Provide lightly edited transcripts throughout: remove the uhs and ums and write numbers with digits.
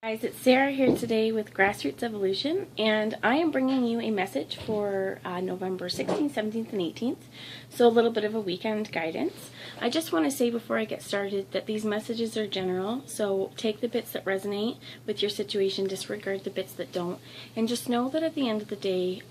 Guys, it's Sarah here today with Grassroots Evolution, and I am bringing you a message for November 16th, 17th, and 18th, so a little bit of a weekend guidance. I just want to say before I get started that these messages are general, so take the bits that resonate with your situation, disregard the bits that don't, and just know that at the end of the day,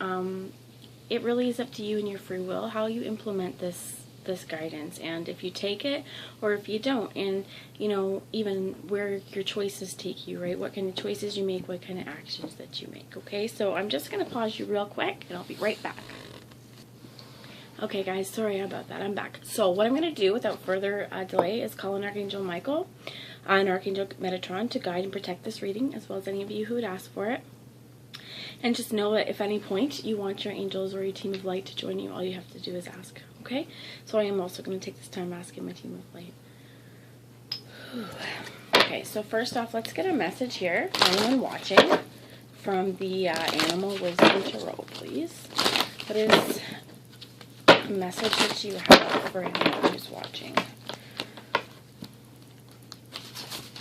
it really is up to you and your free will how you implement this guidance, and if you take it or if you don't, and you know, even where your choices take you, right? What kind of choices you make, what kind of actions that you make. Okay, so I'm just going to pause you real quick and I'll be right back. Okay guys, sorry about that, I'm back. So what I'm going to do without further delay is call on Archangel Michael and Archangel Metatron to guide and protect this reading, as well as any of you who would ask for it. And just know that if at any point you want your angels or your team of light to join you, all you have to do is ask. Okay? So I am also going to take this time asking my team of light. Okay, so first off, let's get a message here for anyone watching from the Animal Wisdom Tarot, please. What is a message that you have for anyone who's watching?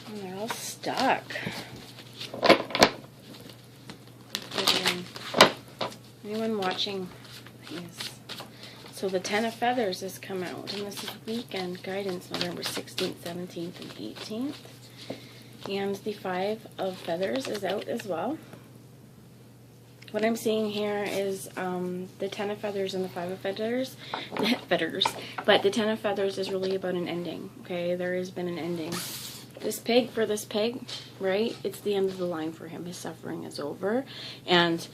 And they're all stuck. Anyone watching? Yes. So the Ten of Feathers has come out, and this is weekend guidance, November 16th, 17th, and 18th. And the Five of Feathers is out as well. What I'm seeing here is the Ten of Feathers and the Five of Feathers, but the Ten of Feathers is really about an ending. Okay, there has been an ending. This pig, right? It's the end of the line for him. His suffering is over, and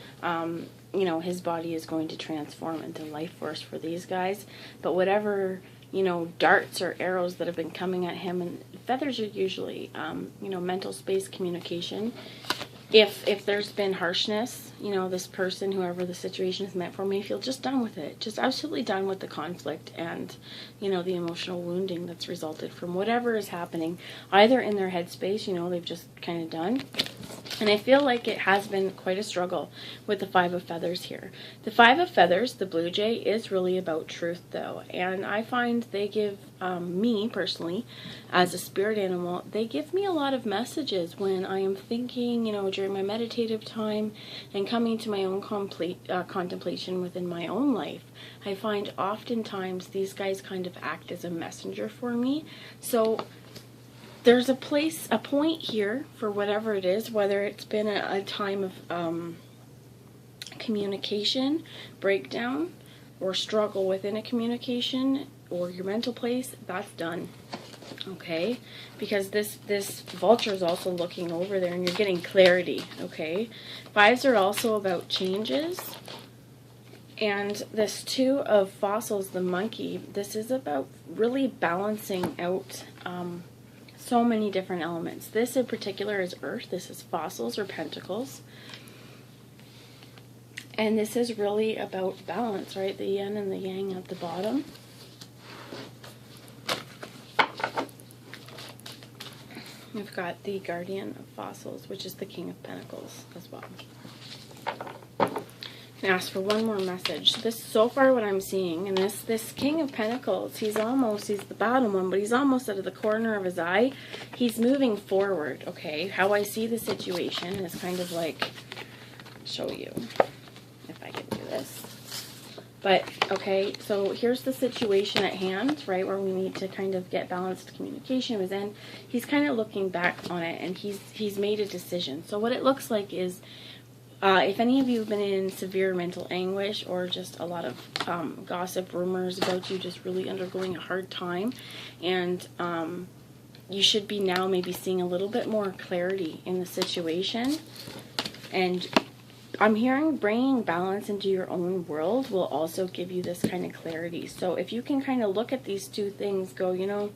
you know, his body is going to transform into life force for these guys. But whatever, you know, darts or arrows that have been coming at him, and feathers are usually, you know, mental space communication. If there's been harshness, you know, this person, whoever the situation is meant for, may feel just done with it. Just absolutely done with the conflict and, you know, the emotional wounding that's resulted from whatever is happening, either in their headspace, you know, they've just kind of done. And I feel like it has been quite a struggle with the Five of Feathers here. The Five of Feathers, the blue jay, is really about truth, though. And I find they give me, personally, as a spirit animal, they give me a lot of messages when I am thinking, you know, during my meditative time and coming to my own contemplation within my own life. I find oftentimes these guys kind of act as a messenger for me. So there's a point here for whatever it is, whether it's been a time of communication breakdown or struggle within a communication or your mental place, that's done. Okay, because this vulture is also looking over there and you're getting clarity. Okay, fives are also about changes. And this Two of Fossils, the monkey, this is about really balancing out so many different elements. This in particular is earth. This is fossils or pentacles. And this is really about balance, right? The yin and the yang at the bottom. We've got the Guardian of Fossils, which is the King of Pentacles as well. And ask for one more message. This, so far what I'm seeing, and this King of Pentacles, he's the bottom one, but he's almost out of the corner of his eye. He's moving forward, okay? How I see the situation is kind of like, show you if I can do this. But, okay, so here's the situation at hand, right, where we need to kind of get balanced communication with. And he's kind of looking back on it, and he's made a decision. So what it looks like is, if any of you have been in severe mental anguish or just a lot of gossip, rumors about you just really undergoing a hard time, and you should be now maybe seeing a little bit more clarity in the situation. And I'm hearing bringing balance into your own world will also give you this kind of clarity. So if you can kind of look at these two things, go, you know,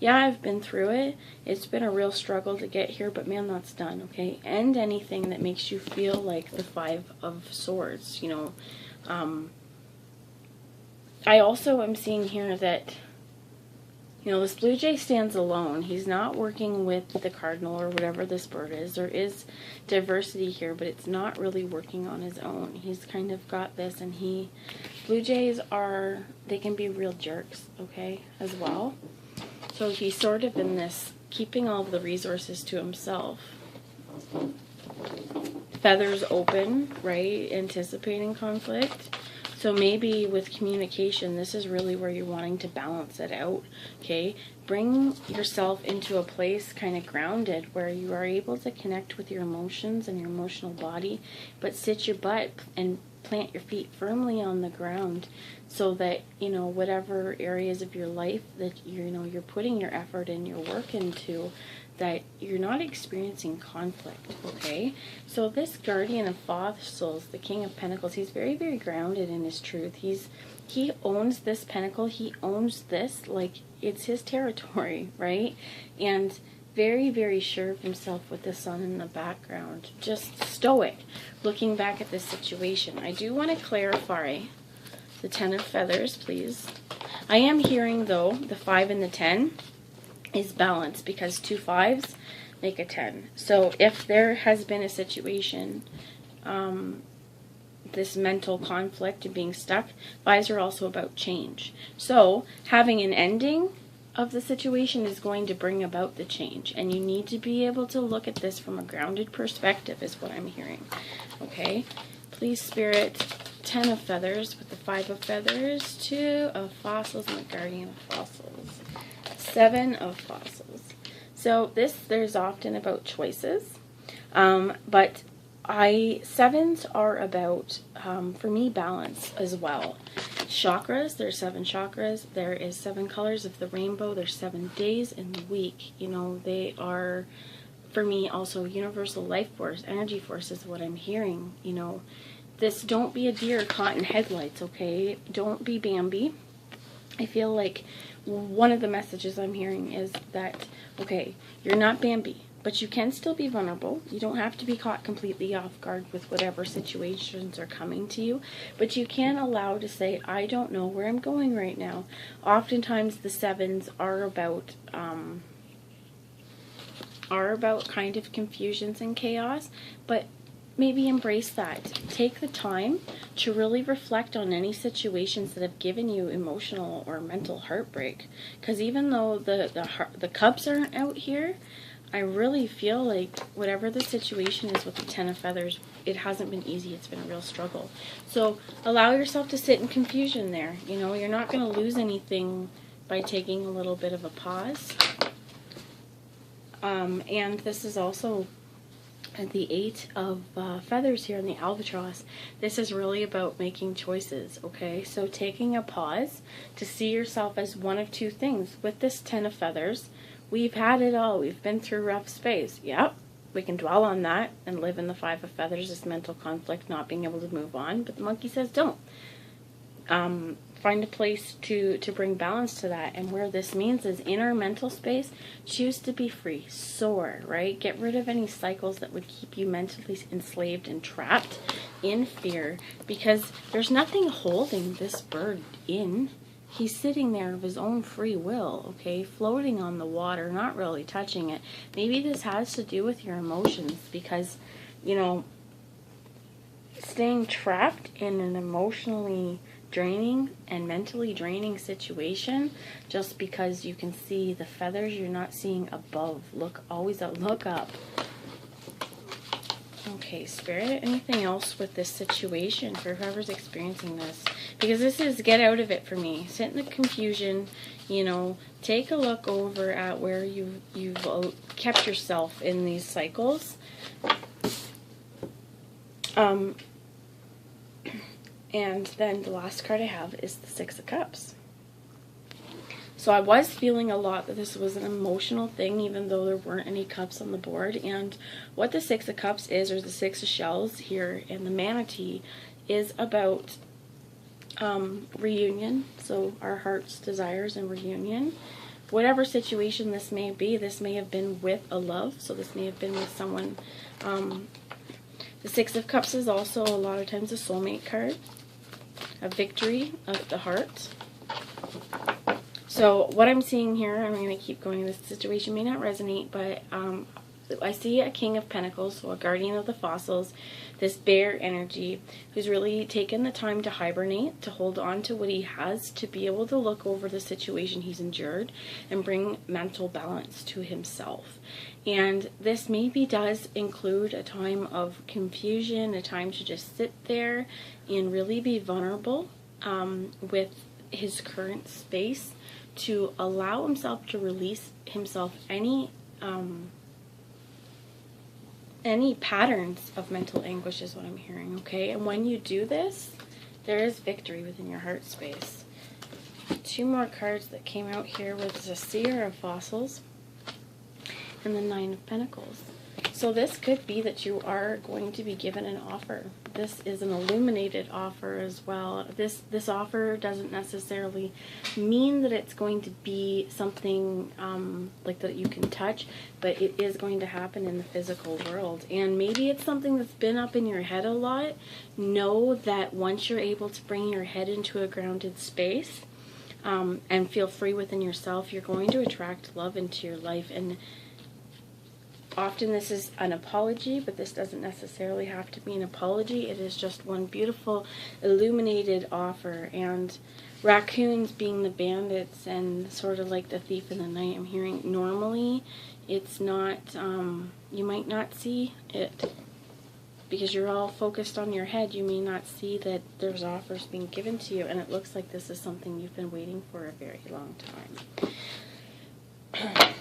yeah, I've been through it. It's been a real struggle to get here, but man, that's done, okay? End anything that makes you feel like the Five of Swords, you know. I also am seeing here that, you know, this blue jay stands alone. He's not working with the cardinal or whatever this bird is. There is diversity here, but it's not really working on his own. He's kind of got this, and blue jays they can be real jerks, okay, as well. So he's sort of in this keeping all of the resources to himself. feathers open, right? Anticipating conflict. So maybe with communication, this is really where you're wanting to balance it out, okay? Bring yourself into a place kind of grounded where you are able to connect with your emotions and your emotional body, but sit your butt and plant your feet firmly on the ground so that, you know, whatever areas of your life that, you know, you're putting your effort and your work into, that you're not experiencing conflict, okay? So this guardian of fossils, the King of Pentacles, he's very, very grounded in his truth. He owns this pentacle. He owns this like it's his territory, right? And very, very sure of himself with the sun in the background. Just stoic, looking back at this situation. I do want to clarify the 10 of feathers, please. I am hearing, though, the 5 and the 10 is balance, because 2 5s make a 10. So if there has been a situation, this mental conflict and being stuck, 5s are also about change. So having an ending of the situation is going to bring about the change, and you need to be able to look at this from a grounded perspective is what I'm hearing. Okay, please, Spirit, 10 of feathers with the 5 of feathers, 2 of fossils, and the guardian of fossils, 7 of fossils. So there's often about choices, but 7s are about, for me, balance as well. Chakras, there's 7 chakras. There is 7 colors of the rainbow. There's 7 days in the week. You know, they are, for me, also universal life force, energy force is what I'm hearing. You know, this, don't be a deer caught in headlights, okay? Don't be Bambi. I feel like one of the messages I'm hearing is that, okay, you're not Bambi, but you can still be vulnerable. You don't have to be caught completely off guard with whatever situations are coming to you, but you can allow to say, I don't know where I'm going right now. Oftentimes the 7s are about kind of confusions and chaos, but maybe embrace that. Take the time to really reflect on any situations that have given you emotional or mental heartbreak, because even though the cups aren't out here, I really feel like whatever the situation is with the 10 of feathers, it hasn't been easy. It's been a real struggle. So allow yourself to sit in confusion there. You know, you're not going to lose anything by taking a little bit of a pause. And this is also the 8 of feathers here in the albatross. This is really about making choices, okay? So taking a pause to see yourself as one of 2 things. With this 10 of feathers, we've had it all. We've been through rough space. Yep, we can dwell on that and live in the 5 of feathers, this mental conflict, not being able to move on. But the monkey says don't. Find a place to bring balance to that. And where this means is in our mental space, choose to be free. Soar, right? Get rid of any cycles that would keep you mentally enslaved and trapped in fear, because there's nothing holding this bird in. He's sitting there of his own free will, okay, floating on the water, not really touching it. Maybe this has to do with your emotions, because, you know, staying trapped in an emotionally draining and mentally draining situation just because you can see the feathers, you're not seeing above. Look, always look up. Okay, Spirit, anything else with this situation for whoever's experiencing this? Because this is get out of it for me. Sit in the confusion, you know, take a look over at where you've kept yourself in these cycles. And then the last card I have is the 6 of Cups. So I was feeling a lot that this was an emotional thing, even though there weren't any cups on the board. And what the 6 of Cups is, or the 6 of Shells here in the manatee, is about reunion. So our heart's desires and reunion. Whatever situation this may be, this may have been with a love. So this may have been with someone. The 6 of Cups is also a lot of times a soulmate card. A victory of the heart. So what I'm seeing here, I'm going to keep going. This situation may not resonate, but I see a King of Pentacles, so a guardian of the fossils, this bear energy, who's really taken the time to hibernate, to hold on to what he has, to be able to look over the situation he's endured and bring mental balance to himself. And this maybe does include a time of confusion, a time to just sit there and really be vulnerable with his current space, to allow himself to release himself any patterns of mental anguish is what I'm hearing, okay? And when you do this, there is victory within your heart space. 2 more cards that came out here with the Seer of Fossils and the 9 of Pentacles. So this could be that you are going to be given an offer. This is an illuminated offer as well. This offer doesn't necessarily mean that it's going to be something like that you can touch, but it is going to happen in the physical world. And maybe it's something that's been up in your head a lot. Know that once you're able to bring your head into a grounded space and feel free within yourself, you're going to attract love into your life. And often this is an apology, but this doesn't necessarily have to be an apology. It is just one beautiful illuminated offer. And raccoons being the bandits and sort of like the thief in the night, I'm hearing normally it's not, you might not see it because you're all focused on your head. You may not see that there's offers being given to you, and it looks like this is something you've been waiting for a very long time.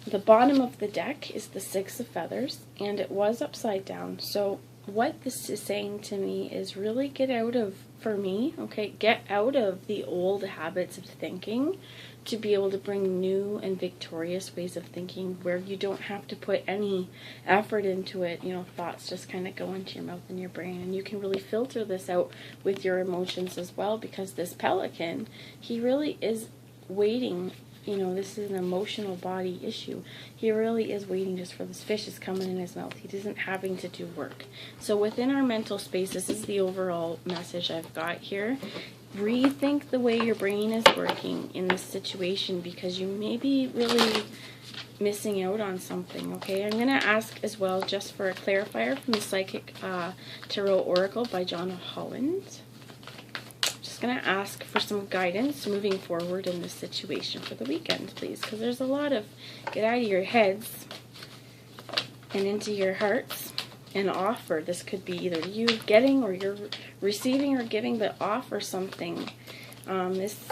The bottom of the deck is the 6 of Feathers, and it was upside down. So what this is saying to me is really get out of, for me, okay, get out of the old habits of thinking to be able to bring new and victorious ways of thinking where you don't have to put any effort into it. You know, thoughts just kind of go into your mouth and your brain, and you can really filter this out with your emotions as well, because this pelican, he really is waiting. You know, this is an emotional body issue. He really is waiting just for this fish is coming in his mouth. He isn't having to do work. So within our mental space, this is the overall message I've got here. Rethink the way your brain is working in this situation, because you may be really missing out on something, okay? I'm going to ask as well just for a clarifier from the Psychic Tarot Oracle by John Holland. Going to ask for some guidance moving forward in this situation for the weekend, please, because there's a lot of get out of your heads and into your hearts and offer. This could be either you getting or you're receiving or giving, but offer something. This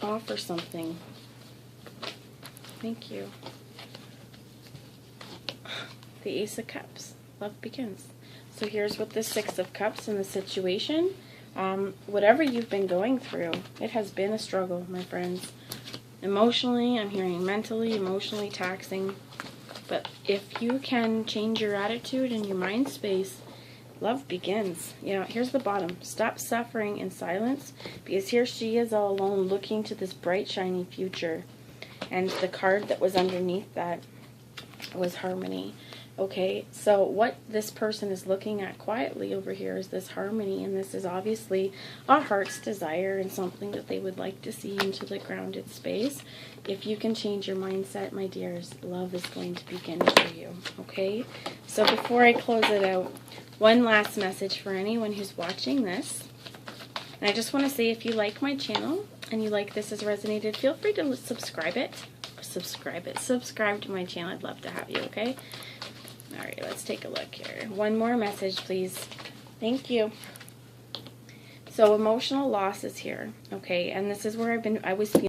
offer something. Thank you. The Ace of Cups. Love begins. So here's with the 6 of Cups in the situation. Whatever you've been going through, it has been a struggle, my friends. Emotionally, I'm hearing mentally, emotionally taxing. But if you can change your attitude and your mind space, love begins. You know, here's the bottom. Stop suffering in silence, because here she is all alone looking to this bright, shiny future. And the card that was underneath that was harmony. Okay, so what this person is looking at quietly over here is this harmony, and this is obviously a heart's desire and something that they would like to see into the grounded space. If you can change your mindset, my dears, love is going to begin for you, okay? So before I close it out, one last message for anyone who's watching this. And I just want to say, if you like my channel and you like this has resonated, feel free to subscribe to my channel. I'd love to have you, okay? All right, let's take a look here. One more message, please. Thank you. So emotional loss is here, okay? And this is where I was feeling